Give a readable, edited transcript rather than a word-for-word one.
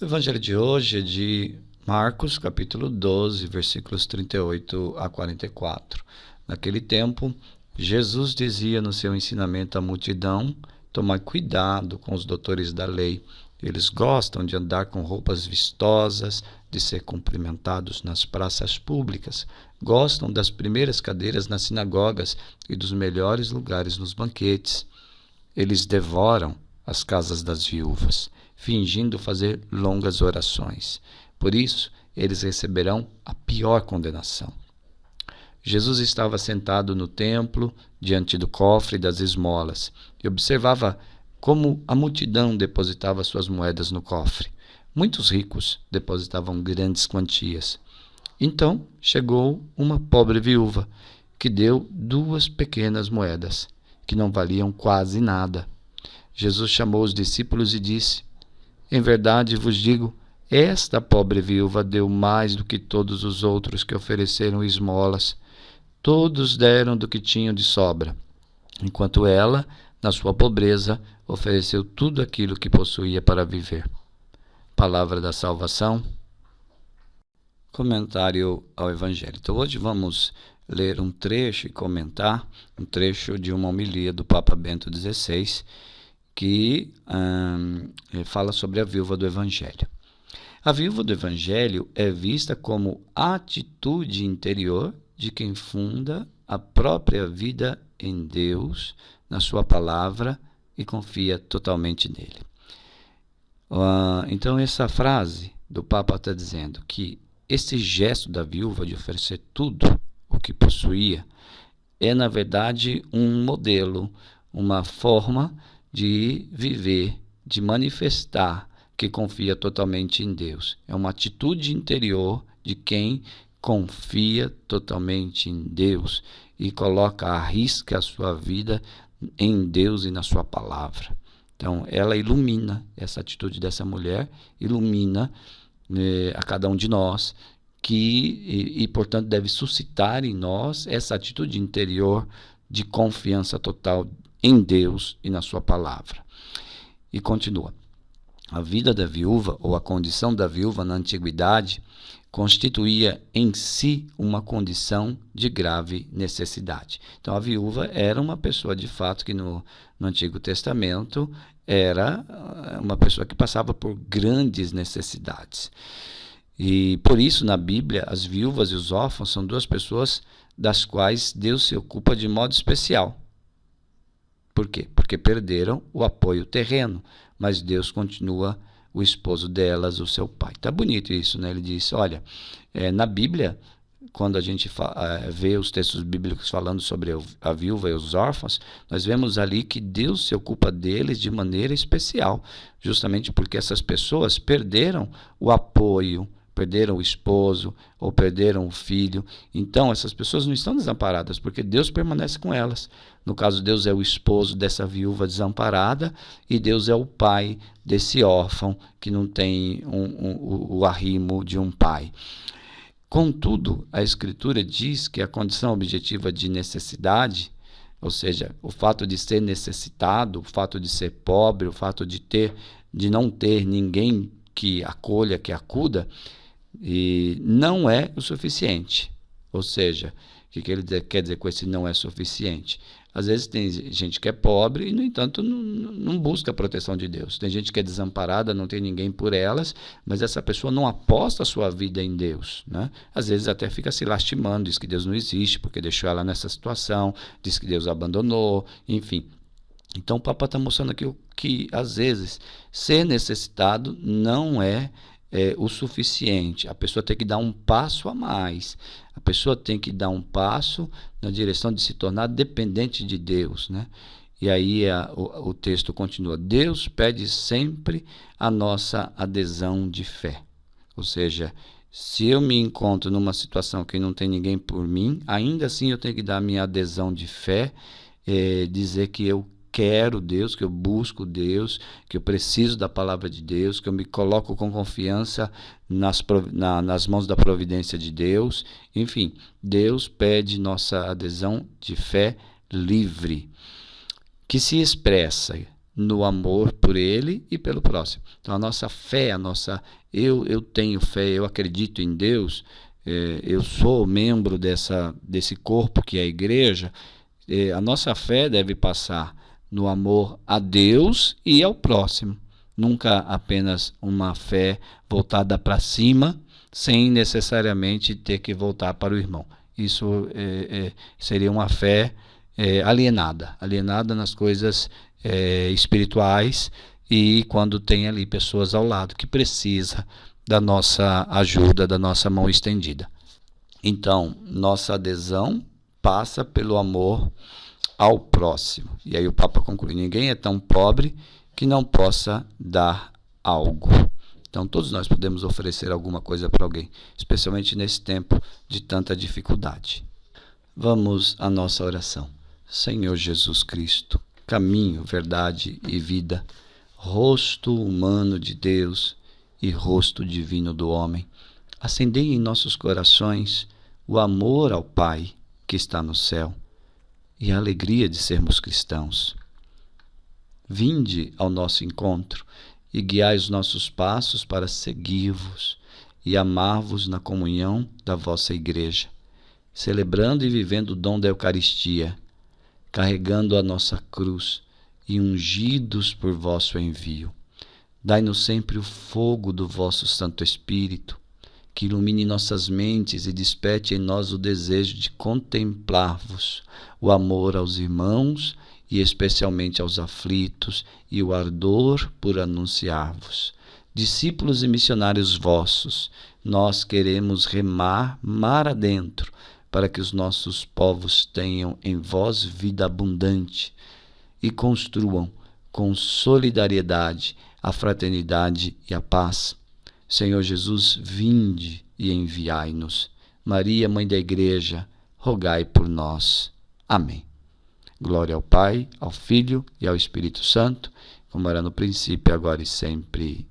Evangelho de hoje é de Marcos, capítulo 12, versículos 38 a 44. Naquele tempo, Jesus dizia no seu ensinamento à multidão: tomai cuidado com os doutores da lei. Eles gostam de andar com roupas vistosas, de ser cumprimentados nas praças públicas, gostam das primeiras cadeiras nas sinagogas e dos melhores lugares nos banquetes. Eles devoram as casas das viúvas, fingindo fazer longas orações. Por isso, eles receberão a pior condenação. Jesus estava sentado no templo, diante do cofre das esmolas, e observava como a multidão depositava suas moedas no cofre. Muitos ricos depositavam grandes quantias. Então chegou uma pobre viúva, que deu 2 pequenas moedas, que não valiam quase nada. Jesus chamou os discípulos e disse: em verdade vos digo, esta pobre viúva deu mais do que todos os outros que ofereceram esmolas. Todos deram do que tinham de sobra, enquanto ela, na sua pobreza, ofereceu tudo aquilo que possuía para viver. Palavra da salvação. Comentário ao Evangelho. Então hoje vamos ler um trecho e comentar um trecho de uma homilia do Papa Bento XVI, que fala sobre a viúva do Evangelho. A viúva do Evangelho é vista como atitude interior de quem funda a própria vida em Deus, na sua palavra, e confia totalmente nele. Então essa frase do Papa está dizendo que esse gesto da viúva de oferecer tudo o que possuía é, na verdade, um modelo, uma forma de viver, de manifestar que confia totalmente em Deus. É uma atitude interior de quem confia totalmente em Deus e arrisca a sua vida em Deus e na sua palavra. Então, ela ilumina, essa atitude dessa mulher ilumina a cada um de nós, portanto, deve suscitar em nós essa atitude interior de confiança total em Deus e na sua palavra. E continua. A vida da viúva, ou a condição da viúva na antiguidade, constituía em si uma condição de grave necessidade. Então a viúva era uma pessoa de fato que no Antigo Testamento era uma pessoa que passava por grandes necessidades. E por isso na Bíblia as viúvas e os órfãos são 2 pessoas das quais Deus se ocupa de modo especial. Por quê? Porque perderam o apoio terreno, mas Deus continua o esposo delas, o seu pai. Tá bonito isso, né? Ele diz, olha, na Bíblia, quando a gente vê os textos bíblicos falando sobre a viúva e os órfãos, nós vemos ali que Deus se ocupa deles de maneira especial, justamente porque essas pessoas perderam o apoio, perderam o esposo ou perderam o filho. Então essas pessoas não estão desamparadas, porque Deus permanece com elas. No caso, Deus é o esposo dessa viúva desamparada e Deus é o pai desse órfão que não tem o arrimo de um pai. Contudo, a Escritura diz que a condição objetiva de necessidade, ou seja, o fato de ser necessitado, o fato de ser pobre, o fato de não ter ninguém que acolha, que acuda, e não é o suficiente. Ou seja, o que ele quer dizer com esse não é suficiente? Às vezes tem gente que é pobre e, no entanto, não busca a proteção de Deus. Tem gente que é desamparada, não tem ninguém por elas, mas essa pessoa não aposta a sua vida em Deus, né? Às vezes até fica se lastimando, diz que Deus não existe porque deixou ela nessa situação, diz que Deus abandonou, enfim. Então o Papa está mostrando aqui que, às vezes, ser necessitado não é o suficiente. A pessoa tem que dar um passo a mais. A pessoa tem que dar um passo na direção de se tornar dependente de Deus, né? E aí o texto continua. Deus pede sempre a nossa adesão de fé. Ou seja, se eu me encontro numa situação que não tem ninguém por mim, ainda assim eu tenho que dar minha adesão de fé, dizer que eu quero Deus, que eu busco Deus, que eu preciso da palavra de Deus, que eu me coloco com confiança nas mãos da providência de Deus. Enfim, Deus pede nossa adesão de fé livre, que se expressa no amor por ele e pelo próximo. Então a nossa fé, eu tenho fé, eu acredito em Deus, eu sou membro desse corpo que é a igreja. A nossa fé deve passar no amor a Deus e ao próximo. Nunca apenas uma fé voltada para cima, sem necessariamente ter que voltar para o irmão. Isso seria uma fé alienada nas coisas espirituais, e quando tem ali pessoas ao lado que precisa da nossa ajuda, da nossa mão estendida. Então, nossa adesão passa pelo amor ao próximo. E aí o Papa conclui: ninguém é tão pobre que não possa dar algo. Então, todos nós podemos oferecer alguma coisa para alguém, especialmente nesse tempo de tanta dificuldade. Vamos à nossa oração. Senhor Jesus Cristo, caminho, verdade e vida, rosto humano de Deus e rosto divino do homem, acendei em nossos corações o amor ao Pai que está no céu e a alegria de sermos cristãos. Vinde ao nosso encontro e guiai os nossos passos para seguir-vos e amar-vos na comunhão da vossa Igreja, celebrando e vivendo o dom da Eucaristia, carregando a nossa cruz e ungidos por vosso envio. Dai-nos sempre o fogo do vosso Santo Espírito, que ilumine nossas mentes e desperte em nós o desejo de contemplar-vos, o amor aos irmãos e especialmente aos aflitos, e o ardor por anunciar-vos. Discípulos e missionários vossos, nós queremos remar mar adentro, para que os nossos povos tenham em vós vida abundante e construam com solidariedade a fraternidade e a paz. Senhor Jesus, vinde e enviai-nos. Maria, Mãe da Igreja, rogai por nós. Amém. Glória ao Pai, ao Filho e ao Espírito Santo, como era no princípio, agora e sempre.